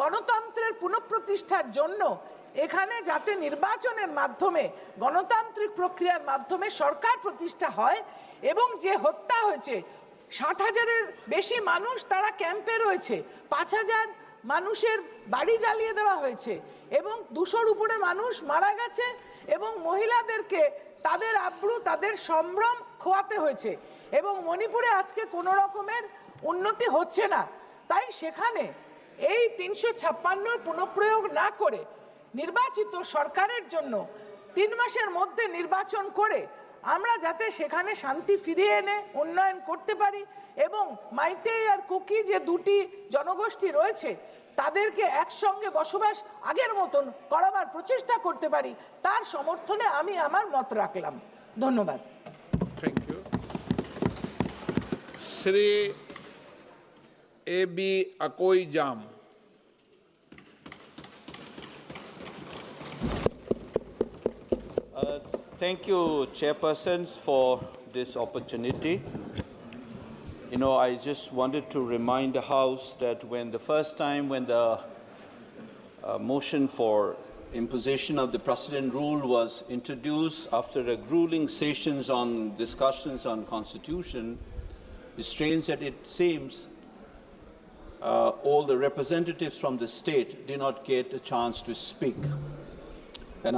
গণতন্ত্রের পুনঃপ্রতিষ্ঠার জন্য এখানে যাতে নির্বাচনের মাধ্যমে গণতান্ত্রিক প্রক্রিয়ার মাধ্যমে সরকার প্রতিষ্ঠা হয় এবং যে হত্যা হয়েছে ৬০,০০০-এর বেশি মানুষ তারা ক্যাম্পে রয়েছে, ৫,০০০ মানুষের বাড়ি জ্বালিয়ে দেওয়া হয়েছে এবং ২০০-র উপরে মানুষ মারা গেছে এবং মহিলাদেরকে তাদের আব্রু তাদের সম্ভ্রম খোয়াতে হয়েছে এবং মণিপুরে আজকে কোনো রকমের উন্নতি হচ্ছে না। তাই সেখানে এই ৩৫৬ পুনঃপ্রয়োগ না করে নির্বাচিত সরকারের জন্য ৩ মাসের মধ্যে নির্বাচন করে আমরা যাতে সেখানে শান্তি ফিরিয়ে এনে উন্নয়ন করতে পারি এবং মাইতেই আর কুকি যে দুটি জনগোষ্ঠী রয়েছে তাদেরকে একসঙ্গে বসবাস আগের মতন করাবার প্রচেষ্টা করতে পারি, তার সমর্থনে আমি আমার মত রাখলাম। ধন্যবাদ। Thank you. Shri A.B. Akoi Jam. Thank you, Chairpersons, for this opportunity. You know, I just wanted to remind the House that when the first time when the motion for imposition of the precedent rule was introduced after a grueling sessions on discussions on Constitution, it's strange that it seems all the representatives from the state did not get a chance to speak. And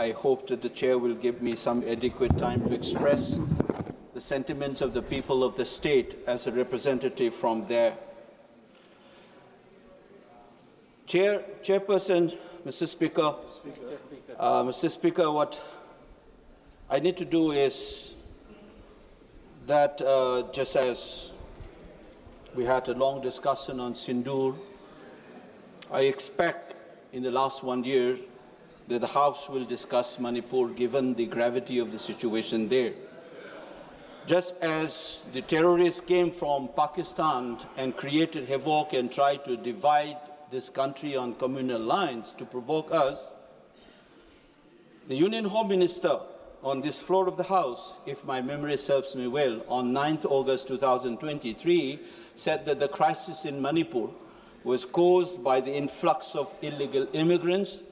I hope that the chair will give me some adequate time to express the sentiments of the people of the state as a representative from there. Chairperson, Mr. Speaker, Mr. Speaker, what I need to do is that just as we had a long discussion on Sindoor, I expect in the last 1 year that the House will discuss Manipur given the gravity of the situation there. Just as the terrorists came from Pakistan and created havoc and tried to divide this country on communal lines to provoke us, the Union Home Minister on this floor of the House, if my memory serves me well, on 9th August 2023, said that the crisis in Manipur was caused by the influx of illegal immigrants.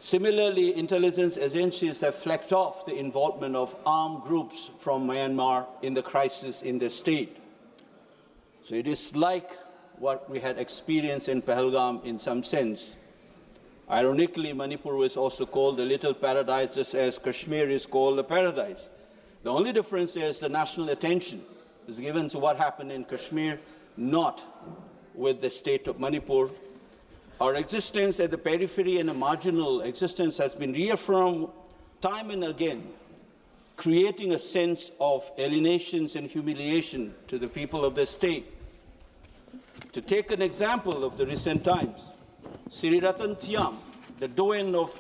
Similarly, intelligence agencies have flagged off the involvement of armed groups from Myanmar in the crisis in the state. So it is like what we had experienced in Pahalgam in some sense. Ironically, Manipur was also called the little paradise, just as Kashmir is called the paradise. The only difference is the national attention is given to what happened in Kashmir, not with the state of Manipur. Our existence at the periphery and a marginal existence has been reaffirmed time and again, creating a sense of alienations and humiliation to the people of the state. To take an example of the recent times, Sri Ratan Thiam, the doyen of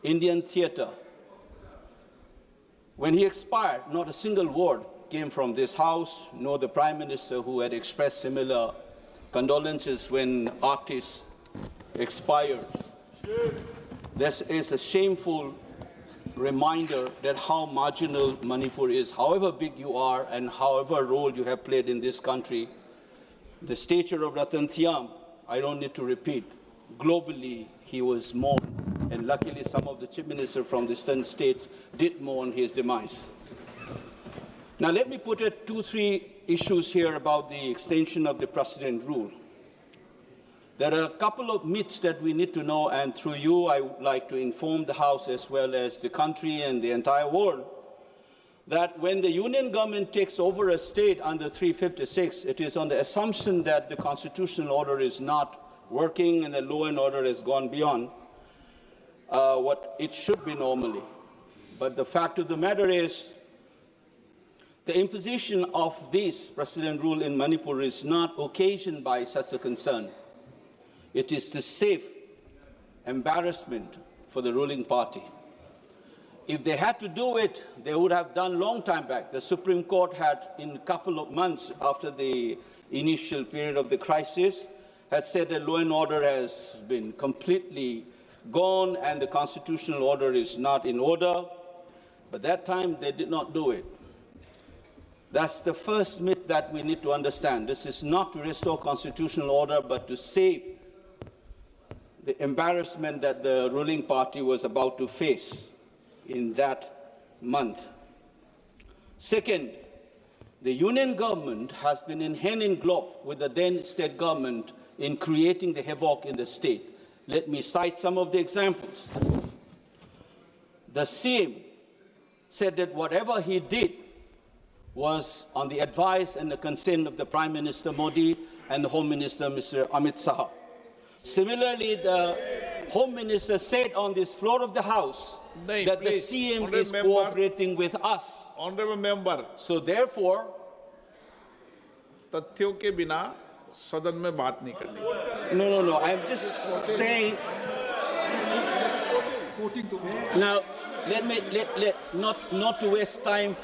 Indian theatre, when he expired, not a single word came from this House, nor the Prime Minister, who had expressed similar condolences when artists expired. This is a shameful reminder that how marginal Manipur is. However big you are and however role you have played in this country, the stature of Ratan Thiam, I don't need to repeat. Globally, he was mourned, and luckily some of the chief ministers from the eastern states did mourn his demise. Now let me put 2-3 issues here about the extension of the precedent rule. There are a couple of myths that we need to know, and through you, I would like to inform the House as well as the country and the entire world that when the union government takes over a state under 356, it is on the assumption that the constitutional order is not working and the law and order has gone beyond what it should be normally. But the fact of the matter is the imposition of this precedent rule in Manipur is not occasioned by such a concern. It is to save embarrassment for the ruling party. If they had to do it, they would have done long time back. The Supreme Court had, in a couple of months after the initial period of the crisis, had said that law and order has been completely gone and the constitutional order is not in order. But that time they did not do it. That's the first myth that we need to understand. This is not to restore constitutional order, but to save the embarrassment that the ruling party was about to face in that month. Second, the union government has been in hand in glove with the then state government in creating the havoc in the state. Let me cite some of the examples. The CM said that whatever he did was on the advice and the consent of the Prime Minister Modi and the Home Minister, Mr. Amit Shah. Similarly, the Home Minister said on this floor of the House that the CM is cooperating with us. Honorable member, So therefore, तथ्यों के बिना सदन में बात नहीं करनी। no, I'm just saying. Now, not to waste time,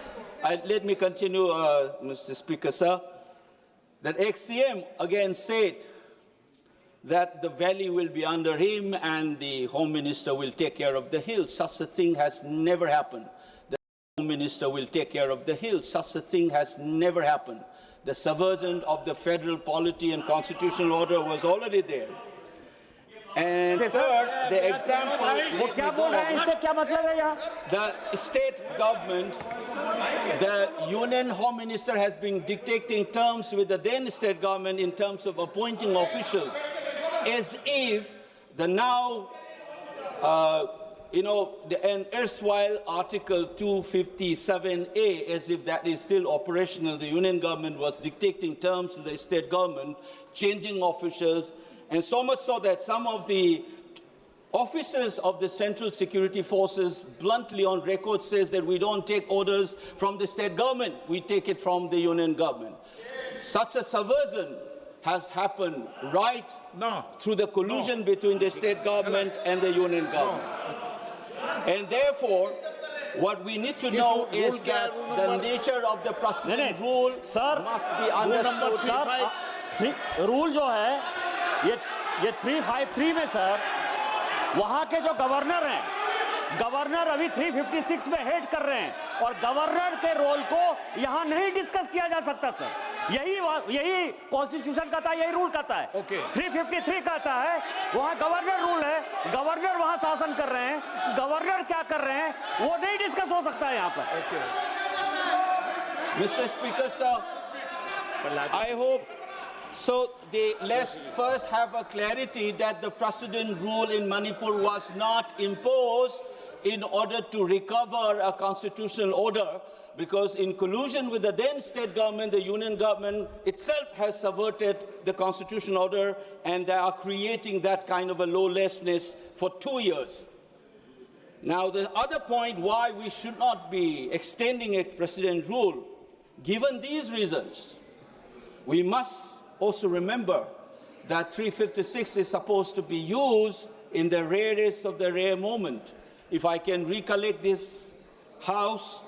let me continue, Mr. Speaker, sir. That ex-CM again said that the valley will be under him and the Home Minister will take care of the hills. Such a thing has never happened. The Home Minister will take care of the hills. Such a thing has never happened. The subversion of the federal polity and constitutional order was already there. And third, the example, the state government, the union home minister has been dictating terms with the then state government in terms of appointing officials, as if the now, an erstwhile Article 257A, as if that is still operational, the union government was dictating terms to the state government, changing officials, and so much so that some of the officers of the Central Security Forces bluntly on record says that we don't take orders from the state government, we take it from the union government. Such a subversion has happened right through the collusion between the state government and the union government. And therefore, what we need to know is that the nature of the precedent rule must be understood. Rule जो है ये 353 में sir वहां के जो governor हैं, governor अभी 356 में हेड कर रहे हैं और गवर्नर के रोल को यहां नहीं डिस्कस किया जा सकता सर। यही कॉन्स्टिट्यूशन कहता है, यही रूल कहता है। 353 कहता है वहां गवर्नर रूल है, गवर्नर वहां शासन कर रहे हैं, गवर्नर क्या कर रहे हैं वो नहीं डिस्कस हो सकता है यहां पर। Mr. Speaker, sir, I hope so. Let's first have a clarity that the precedent rule in Manipur was not imposed in order to recover a constitutional order, because in collusion with the then state government, the union government itself has subverted the constitutional order, and they are creating that kind of a lawlessness for 2 years. Now, the other point why we should not be extending a precedent rule, given these reasons, we must also remember that 356 is supposed to be used in the rarest of the rare moment. If I can recollect this House,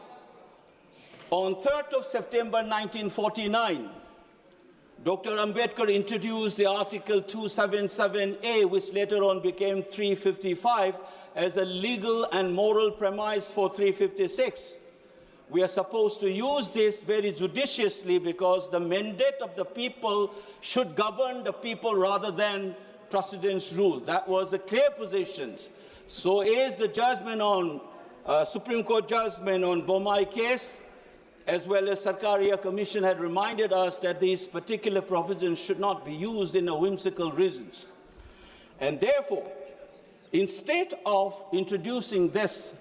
on 3rd of September 1949, Dr. Ambedkar introduced the Article 277A, which later on became 355, as a legal and moral premise for 356. We are supposed to use this very judiciously because the mandate of the people should govern the people rather than precedence rule. That was the clear position. So is the judgment on Supreme Court judgment on Bomai case, as well as Sarkaria Commission had reminded us that these particular provisions should not be used in a whimsical reasons. And therefore, instead of introducing this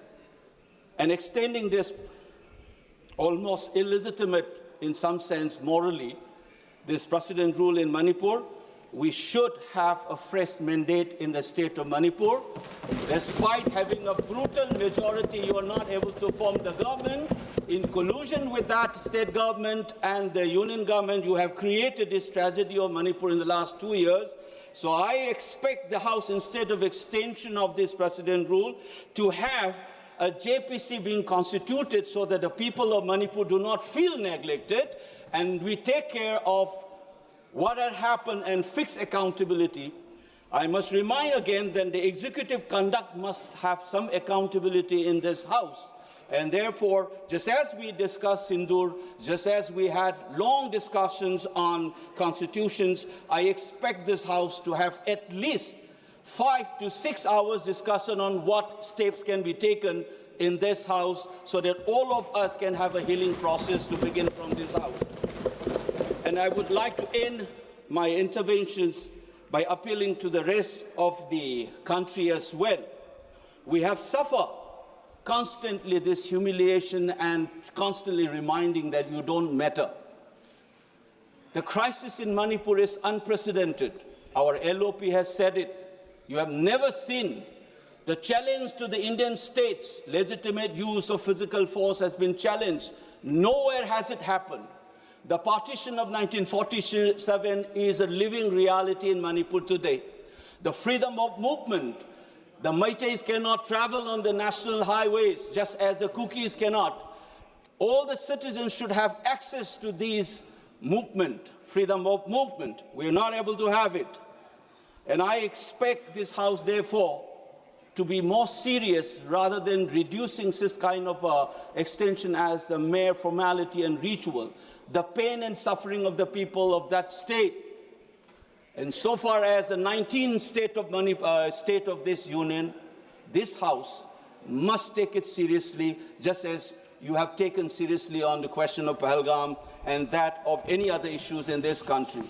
and extending this almost illegitimate, in some sense morally, this precedent rule in Manipur, we should have a fresh mandate in the state of Manipur. Despite having a brutal majority, you are not able to form the government. In collusion with that state government and the union government, you have created this tragedy of Manipur in the last 2 years. So I expect the House, instead of extension of this precedent rule, to have a JPC being constituted so that the people of Manipur do not feel neglected, and we take care of what had happened and fix accountability. I must remind again that the executive conduct must have some accountability in this House. And therefore, just as we discussed Sindur, just as we had long discussions on constitutions, I expect this House to have at least 5 to 6 hours discussion on what steps can be taken in this house so that all of us can have a healing process to begin from this house. And I would like to end my interventions by appealing to the rest of the country as well. We have suffered constantly this humiliation and constantly reminding that you don't matter. The crisis in Manipur is unprecedented. Our LOP has said it. You have never seen the challenge to the Indian state's legitimate use of physical force has been challenged. Nowhere has it happened. The partition of 1947 is a living reality in Manipur today. The freedom of movement, the Meiteis cannot travel on the national highways just as the Kukis cannot. All the citizens should have access to these movement, freedom of movement. We are not able to have it. And I expect this House, therefore, to be more serious rather than reducing this kind of extension as a mere formality and ritual. The pain and suffering of the people of that state. And so far as the 19th state of this union, this House must take it seriously, just as you have taken seriously on the question of Pahalgam and that of any other issues in this country.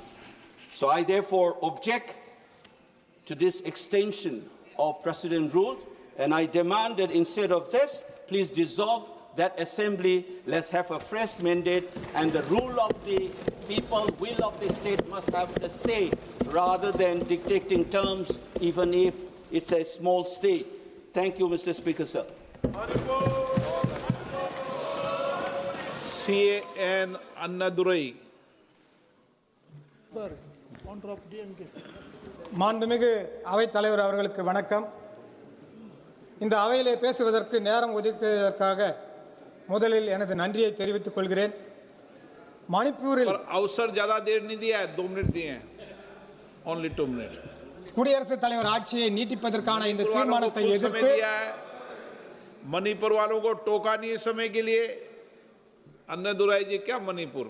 So I therefore object to this extension of precedent rule, and I demand that instead of this, please dissolve that assembly, let's have a fresh mandate, and the rule of the people, will of the state must have the say, rather than dictating terms, even if it's a small state. Thank you, Mr. Speaker, sir. CAN Annadurai. மாண்புமிகு அவைத் தலைவர் அவர்களுக்கு வணக்கம். இந்த அவையிலே பேசுவதற்கு நேரம் ஒதுக்கியதற்காக முதலில் எனது நன்றியை தெரிவித்துக் கொள்கிறேன். மணிப்பூரில் अवसर ज्यादा देर नहीं दिया है, 2 मिनट दिए हैं, only 2 मिनट. குடியரசுத் தலைவர் ஆட்சியை நீட்டிப்பதற்கான இந்த தீர்மானத்தை எதிர்த்து मणिपुर वालों को टोका नहीं समय के लिए. अन्नादुराई जी क्या मणिपुर?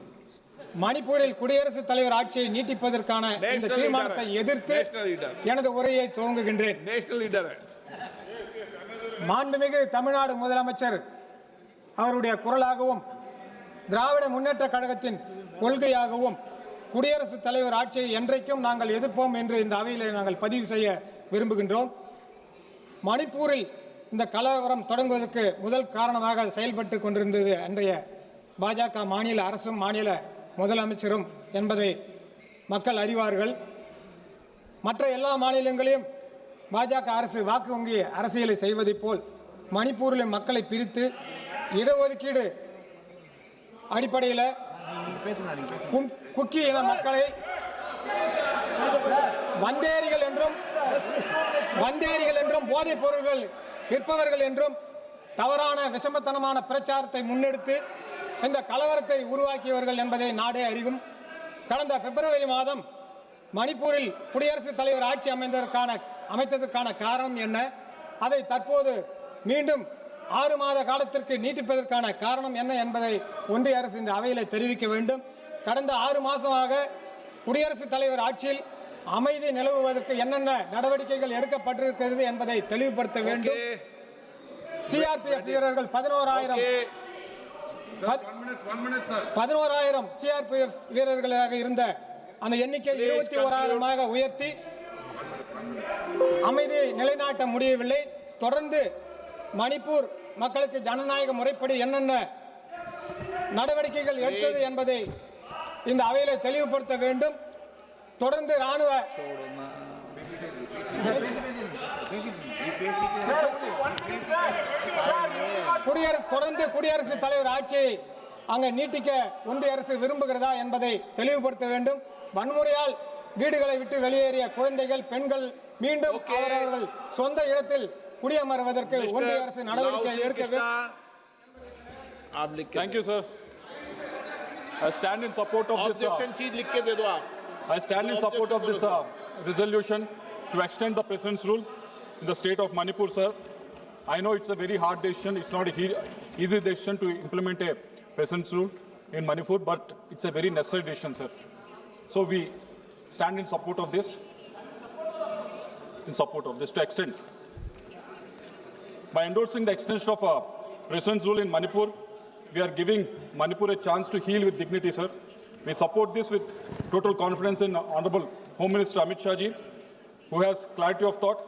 மணிப்பூரில் குடியரசுத் தலைவர் ஆட்சியை நீட்டிப்பதற்கான இந்த தீர்மானத்தை எதிர்த்து எனது உரையை துவங்குகின்றேன். नेशनल लीडर है. மாண்புமிகு தமிழ்நாடு முதலமைச்சர் அவருடைய குரலாகவும் திராவிட முன்னேற்ற கழகத்தின் கொள்கையாகவும் குடியரசுத் தலைவர் ஆட்சியை என்றைக்கும் நாங்கள் எதிர்ப்போம் என்று இந்த அவையிலே நாங்கள் பதிவு செய்ய விரும்புகின்றோம். மணிப்பூரில் இந்த கலவரம் தொடங்குவதற்கு முதல் காரணமாக செயல்பட்டு கொண்டிருந்தது அன்றைய பாஜக மாநில அரசும் மாநில முதலமைச்சரும் என்பதை மக்கள் அறிவார்கள். மற்ற எல்லா மாநிலங்களையும் பாஜக அரசு வாக்கு வங்கி அரசியலை செய்வதைப் போல் மணிப்பூரில் மக்களை பிரித்து இடஒதுக்கீடு அடிப்படையில் குக்கி இன மக்களை வந்தேரிகள் என்றும் போதைப் பொருள்கள் விற்பவர்கள் என்றும் தவறான விஷமத்தனமான பிரச்சாரத்தை முன்னெடுத்து இந்த கலவரத்தை உருவாக்கியவர்கள் என்பதை நாடே அறிவும். கடந்த பிப்ரவரி மாதம் மணிப்பூரில் குடியரசுத் தலைவர் ஆட்சி அமைத்ததற்கான காரணம் என்ன, அதை தற்போது மீண்டும் 6 மாத காலத்திற்கு நீட்டிப்பதற்கான காரணம் என்ன என்பதை ஒன்றிய அரசு இந்த அவையில் தெரிவிக்க வேண்டும். கடந்த 6 மாதமாக குடியரசுத் தலைவர் ஆட்சியில் அமைதி நிலவுவதற்கு என்னென்ன நடவடிக்கைகள் எடுக்கப்பட்டிருக்கிறது என்பதை தெளிவுபடுத்த வேண்டும். சிஆர்பிஎஃப் வீரர்கள் 11,000 சிஆர்பிஎஃப் வீரர்களாக இருந்த அந்த எண்ணிக்கை 21,000 உயர்த்தி அமைதியை நிலைநாட்ட முடியவில்லை. தொடர்ந்து மணிப்பூர் மக்களுக்கு ஜனநாயக முறைப்படி என்னென்ன நடவடிக்கைகள் எடுத்தது என்பதை இந்த அவையிலே தெளிவுபடுத்த வேண்டும். தொடர்ந்து ராணுவ குடியரசுத் தலைவர் ஆட்சியை அங்க நீட்டிக்க ஒன்றிய அரசு விரும்புகிறதா என்பதை தெளிவுபடுத்த வேண்டும். வன்முறையால் வீடுகளை விட்டு வெளியேறிய குழந்தைகள், பெண்கள் மீண்டும் அவர்கள் சொந்த இடத்தில் குடியமர்வதற்கு ஒன்றிய அரசு நடவடிக்கை எடுக்க வேண்டும். Thank you, sir. I stand in support of this. I stand in support of this resolution to extend the president's rule in the state of Manipur, sir. I know it's a very hard decision. It's not an easy decision to implement a president's rule in Manipur, but it's a very necessary decision, sir. So we stand in support of this. in support of this to extend. By endorsing the extension of President's rule in Manipur, we are giving Manipur a chance to heal with dignity, sir. We support this with total confidence in Honorable Home Minister Amit Shah ji, who has clarity of thought.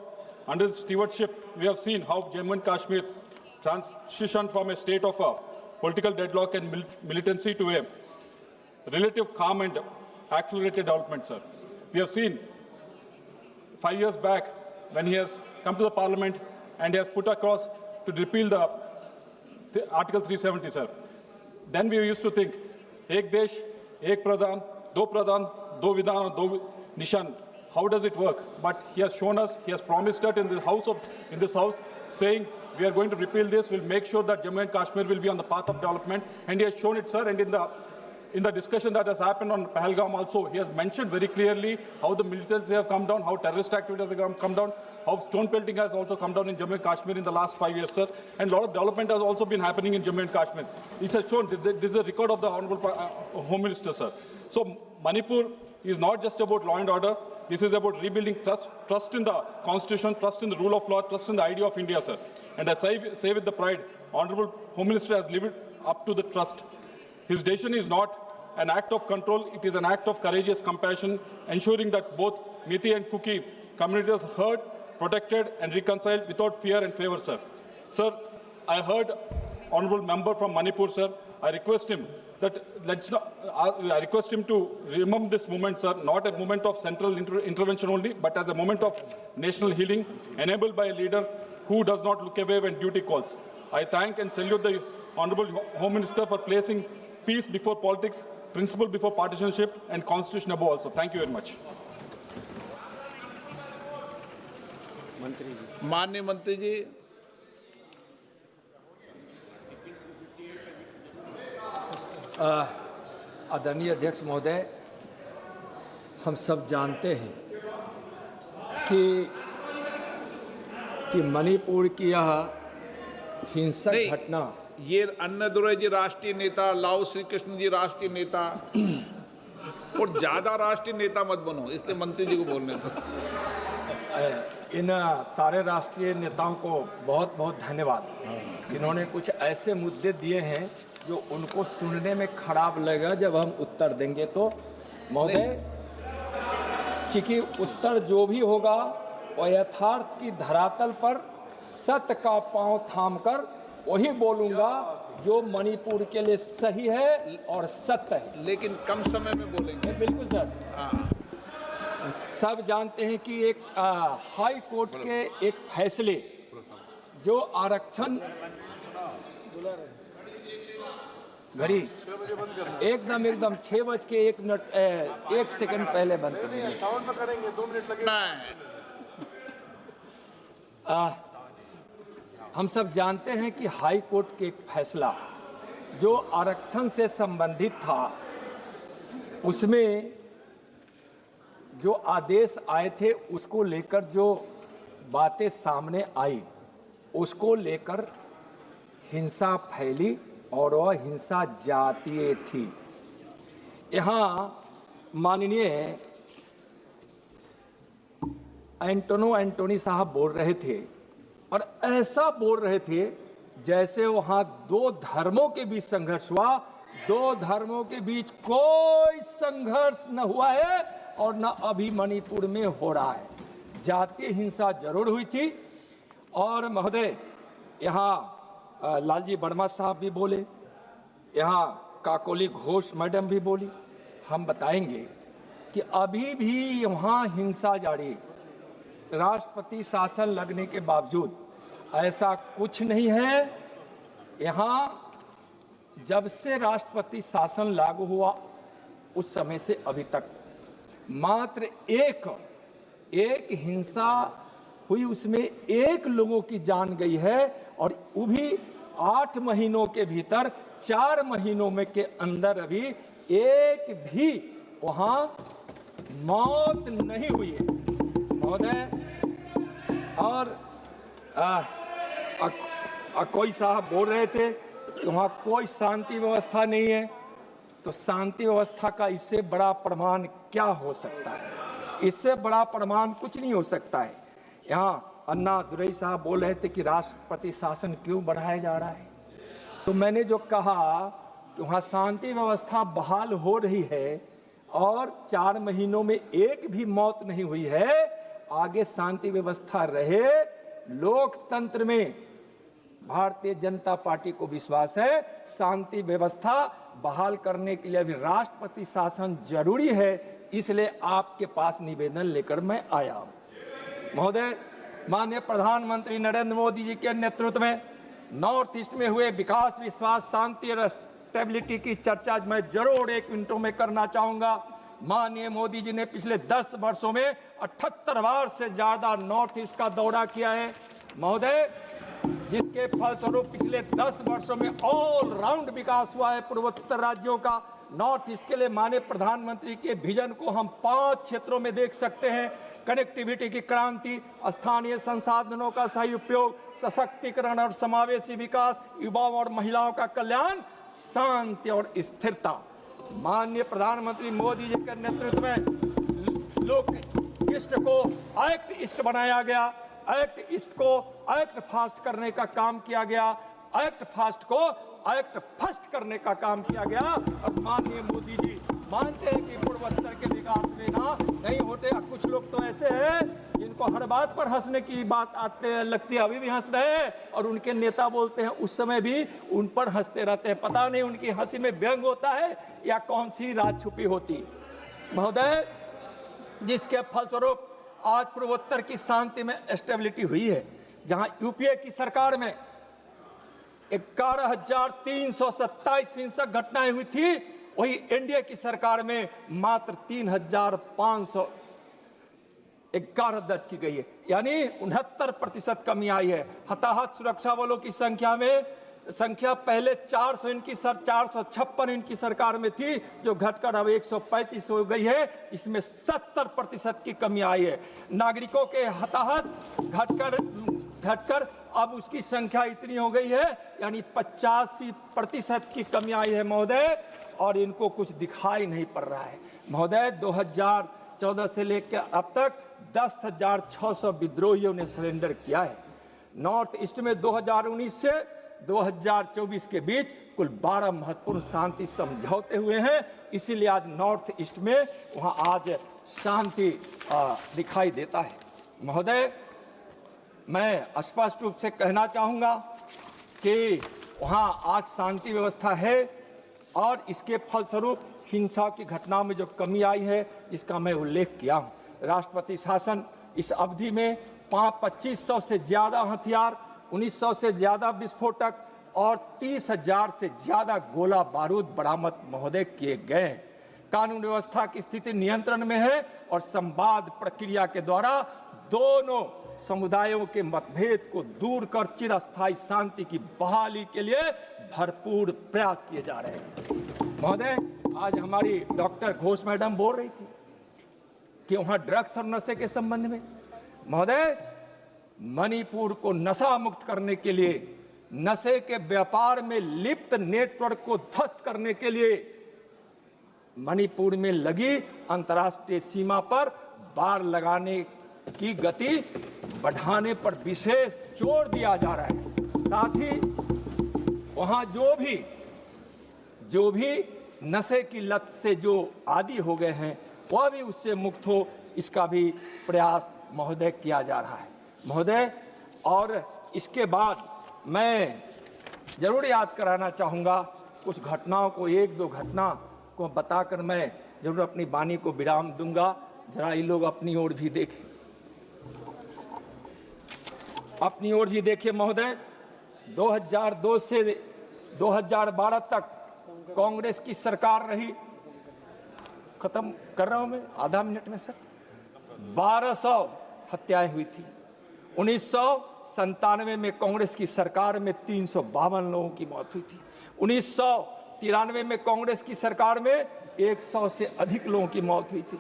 Under his stewardship, we have seen how Jammu and Kashmir transitioned from a state of political deadlock and militancy to a relative calm and accelerated development, sir. We have seen 5 years back when he has come to the parliament and he has put across to repeal the Article 370, sir. Then we used to think, Ek Desh, Ek Pradhan, Do Vidhan, Do Nishan. How does it work? But he has shown us, he has promised it in this house, saying we are going to repeal this, we'll make sure that Jammu and Kashmir will be on the path of development. And he has shown it, sir, and in the discussion that has happened on Pahalgam also, he has mentioned very clearly how the militants have come down, how terrorist activities have come down, how stone pelting has also come down in Jammu and Kashmir in the last 5 years, sir. And a lot of development has also been happening in Jammu and Kashmir. It has shown, this is a record of the Honorable Home Minister, sir. So Manipur is not just about law and order. This is about rebuilding trust in the Constitution, trust in the rule of law, trust in the idea of India, sir. And as I say with the pride, Honorable Home Minister has lived up to the trust. His decision is not an act of control, it is an act of courageous compassion, ensuring that both Mithi and Kuki communities are heard, protected and reconciled without fear and favor, sir. Sir, I heard Honorable Member from Manipur, sir. I request him I request him to remember this moment, sir, not a moment of central intervention only, but as a moment of national healing, enabled by a leader who does not look away when duty calls. I thank and salute the Honorable Home Minister for placing peace before politics, principle before partisanship, and constitution above also. Thank you very much. माननीय मंत्री जी, आदरणीय अध्यक्ष महोदय, हम सब जानते हैं कि मणिपुर की यह हिंसक घटना, ये अन्नादुराई जी राष्ट्रीय नेता, लाओ श्री कृष्ण जी राष्ट्रीय नेता, और ज्यादा राष्ट्रीय नेता मत बनो, इसलिए मंत्री जी को बोलने दो। इन सारे राष्ट्रीय नेताओं को बहुत बहुत धन्यवाद। इन्होंने कुछ ऐसे मुद्दे दिए हैं जो उनको सुनने में खराब लगेगा जब हम उत्तर देंगे तो महोदय, क्योंकि उत्तर जो भी होगा वह यथार्थ की धरातल पर सत्य का पांव थामकर वही बोलूंगा जो मणिपुर के लिए सही है और सत्य है। लेकिन कम समय में बोलेंगे। बिल्कुल सर। सब जानते हैं कि एक हाई कोर्ट के एक फैसले जो आरक्षण घड़ी एकदम 6:01 सेकंड पहले बंद कर देंगे। साउंड में करेंगे, 2 मिनट लगेगा। हम सब जानते हैं कि हाई कोर्ट के एक फैसला जो आरक्षण से संबंधित था, उसमें जो आदेश आए थे उसको लेकर जो बातें सामने आई, उसको लेकर हिंसा फैली और वह हिंसा जातीय थी। यहाँ माननीय एंटोनी साहब बोल रहे थे और ऐसा बोल रहे थे जैसे वहाँ 2 धर्मों के बीच संघर्ष हुआ। 2 धर्मों के बीच कोई संघर्ष न हुआ है और न अभी मणिपुर में हो रहा है। जातीय हिंसा जरूर हुई थी। और महोदय, यहाँ लालजी वर्मा साहब भी बोले, यहाँ काकोली घोष मैडम भी बोली। हम बताएंगे कि अभी भी वहाँ हिंसा जारी, राष्ट्रपति शासन लगने के बावजूद ऐसा कुछ नहीं है। यहाँ जब से राष्ट्रपति शासन लागू हुआ उस समय से अभी तक मात्र एक हिंसा हुई, उसमें 1 लोगों की जान गई है और वो भी 8 महीनों के भीतर। 4 महीनों में के अंदर अभी एक भी वहां मौत नहीं हुई है महोदय। और कोई साहब बोल रहे थे कि वहाँ कोई शांति व्यवस्था नहीं है, तो शांति व्यवस्था का इससे बड़ा प्रमाण क्या हो सकता है? इससे बड़ा प्रमाण कुछ नहीं हो सकता है। यहाँ अन्ना दुरई साहब बोल रहे थे कि राष्ट्रपति शासन क्यों बढ़ाया जा रहा है। तो मैंने जो कहा कि वहाँ शांति व्यवस्था बहाल हो रही है और 4 महीनों में एक भी मौत नहीं हुई है, आगे शांति व्यवस्था रहे। लोकतंत्र में भारतीय जनता पार्टी को विश्वास है शांति व्यवस्था बहाल करने के लिए अभी राष्ट्रपति शासन जरूरी है, इसलिए आपके पास निवेदन लेकर मैं आया हूं। महोदय, माननीय प्रधानमंत्री नरेंद्र मोदी जी के नेतृत्व में नॉर्थ ईस्ट में हुए विकास, विश्वास, शांति और स्टेबिलिटी की चर्चा मैं जरूर 1 मिनटों में करना चाहूंगा। माननीय मोदी जी ने पिछले 10 वर्षों में 78 बार से ज्यादा नॉर्थ ईस्ट का दौरा किया है महोदय, जिसके फलस्वरूप पिछले 10 वर्षों में ऑल राउंड विकास हुआ है पूर्वोत्तर राज्यों का। नॉर्थ ईस्ट के लिए माननीय प्रधानमंत्री के विजन को हम 5 क्षेत्रों में देख सकते हैं। कनेक्टिविटी की क्रांति, स्थानीय संसाधनों का सही उपयोग, सशक्तिकरण और समावेशी विकास, युवाओं और महिलाओं का कल्याण, शांति और स्थिरता। माननीय प्रधानमंत्री मोदी जी के नेतृत्व में लोक ईस्ट को एक्ट ईस्ट बनाया गया, एक्ट ईस्ट को एक्ट फास्ट करने का काम किया गया, एक्ट फास्ट को एक्ट फर्स्ट करने का काम किया गया। और माननीय मोदी जी मानते हैं कि पूर्वोत्तर के विकास में ना नहीं होते। कुछ लोग तो ऐसे हैं जिनको हर बात पर हंसने की बात आते लगती है, अभी भी हंस रहे हैं, और उनके नेता बोलते हैं उस समय भी उन पर हंसते रहते हैं। पता नहीं उनकी हंसी में व्यंग होता है या कौन सी राज छुपी होती। महोदय, जिसके फलस्वरूप आज पूर्वोत्तर की शांति में स्टेबिलिटी हुई है। जहां यूपीए की सरकार में 11,327 हिंसक घटनाएं हुई थी, वही एनडीए की सरकार में मात्र 3,511 दर्ज की गई है, यानी 69% कमी आई है। हताहत सुरक्षा बलों की संख्या पहले 400 इनकी 456 इनकी सरकार में थी, जो घटकर अब 135 हो गई है। इसमें 70% की कमी आई है। नागरिकों के हताहत घटकर अब उसकी संख्या इतनी हो गई है, यानी 85% की कमी आई है महोदय, और इनको कुछ दिखाई नहीं पड़ रहा है। महोदय, 2014 से लेकर अब तक 10,600 विद्रोहियों ने सरेंडर किया है। नॉर्थ ईस्ट में 2019 से 2024 के बीच कुल 12 महत्वपूर्ण शांति समझौते हुए हैं। इसीलिए आज नॉर्थ ईस्ट में वहां आज शांति दिखाई देता है। महोदय, मैं स्पष्ट रूप से कहना चाहूंगा कि वहां आज शांति व्यवस्था है, और इसके फलस्वरूप हिंसा की घटनाओं में जो कमी आई है, इसका मैं उल्लेख किया हूं। राष्ट्रपति शासन इस अवधि में 2500 से ज्यादा हथियार, 1900 से ज्यादा विस्फोटक और 30,000 से ज्यादा गोला बारूद बरामद महोदय किए गए। कानून व्यवस्था की स्थिति नियंत्रण में है, और संवाद प्रक्रिया के द्वारा दोनों समुदायों के मतभेद को दूर कर चिरस्थायी शांति की बहाली के लिए भरपूर प्रयास किए जा रहे हैं। महोदय, आज हमारी डॉक्टर घोष मैडम बोल रही थी कि वहां ड्रग्स और नशे के संबंध में, महोदय, मणिपुर को नशा मुक्त करने के लिए, नशे के व्यापार में लिप्त नेटवर्क को ध्वस्त करने के लिए मणिपुर में लगी अंतर्राष्ट्रीय सीमा पर बाड़ लगाने की गति बढ़ाने पर विशेष जोर दिया जा रहा है। साथ ही वहां जो भी नशे की लत से जो आदी हो गए हैं, वह भी उससे मुक्त हो, इसका भी प्रयास महोदय किया जा रहा है महोदय। और इसके बाद मैं जरूर याद कराना चाहूँगा कुछ घटनाओं को, 1-2 घटना को बताकर मैं जरूर अपनी वाणी को विराम दूंगा। जरा ये लोग अपनी ओर भी देखें, अपनी ओर भी देखिए महोदय। 2002 से 2012 तक कांग्रेस की सरकार रही। खत्म कर रहा हूं मैं, आधा मिनट में सर। 1200 हत्याएं हुई थी। 1997 में कांग्रेस की सरकार में 352 लोगों की मौत हुई थी। 1993 में कांग्रेस की सरकार में 100 से अधिक लोगों की मौत हुई थी।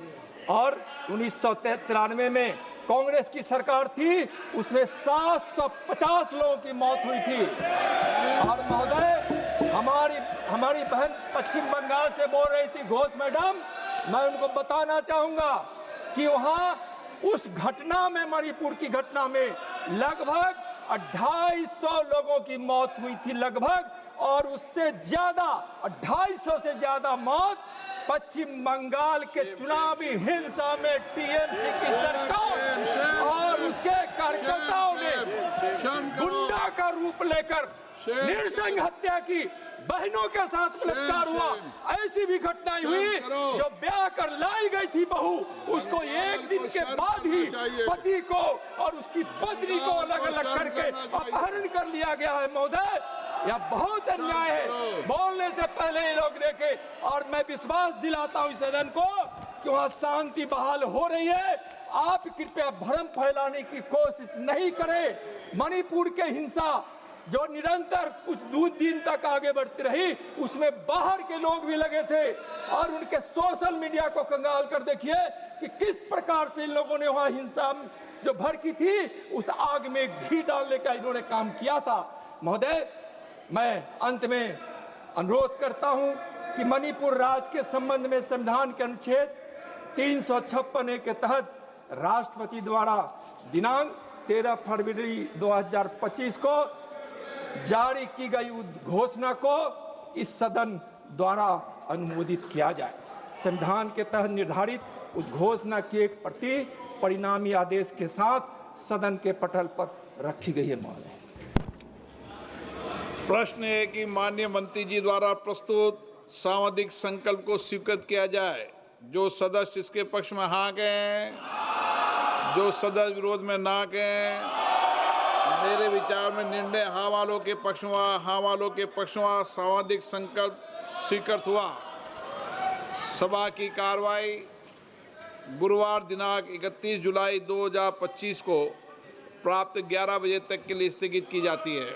और 1993 में कांग्रेस की सरकार थी, उसमें 750 लोगों की मौत हुई थी। और महोदय, हमारी बहन पश्चिम बंगाल से बोल रही थी घोष मैडम, मैं उनको बताना चाहूंगा कि वहां उस घटना में, मणिपुर की घटना में लगभग 250 लोगों की मौत हुई थी लगभग, और उससे ज्यादा 250 से ज्यादा मौत पश्चिम बंगाल के चुनावी हिंसा में टीएमसी की सरकार और उसके कार्यकर्ताओं ने गुंडा का रूप लेकर नृशंस हत्या की, बहनों के साथ बलात्कार हुआ। ऐसी भी घटनाएं हुई जो ब्याह कर लाई गई थी बहू, उसको एक दिन के बाद ही पति को और उसकी पत्नी को अलग अलग करके अपहरण कर लिया गया है। महोदय, यह बहुत अन्याय है। बोलने से पहले ये लोग देखे, और मैं विश्वास दिलाता हूं इस सदन को कि वहां शांति बहाल हो रही है। आप कृपया भ्रम फैलाने की कोशिश नहीं करें। मणिपुर के हिंसा जो निरंतर कुछ दिन तक आगे बढ़ती रही, उसमें बाहर के लोग भी लगे थे, और उनके सोशल मीडिया को कंगाल कर देखिए कि किस प्रकार से इन लोगों ने वहां हिंसा जो भड़की थी उस आग में घी डालने का इन्होंने काम किया था। महोदय, मैं अंत में अनुरोध करता हूं कि मणिपुर राज्य के संबंध में संविधान के अनुच्छेद 356 के तहत राष्ट्रपति द्वारा दिनांक 13 फरवरी 2025 को जारी की गई घोषणा को इस सदन द्वारा अनुमोदित किया जाए। संविधान के तहत निर्धारित उद्घोषणा की एक प्रति परिणामी आदेश के साथ सदन के पटल पर रखी गई है। महोदय, प्रश्न है कि माननीय मंत्री जी द्वारा प्रस्तुत सामाजिक संकल्प को स्वीकृत किया जाए। जो सदस्य इसके पक्ष में हाँ कहें, जो सदस्य विरोध में ना कहें। मेरे विचार में निर्णय हाँ वालों के पक्ष में, हाँ वालों के पक्ष में सामाजिक संकल्प स्वीकृत हुआ। सभा की कार्रवाई गुरुवार दिनांक 31 जुलाई 2025 को प्राप्त 11 बजे तक के लिए स्थगित की जाती है।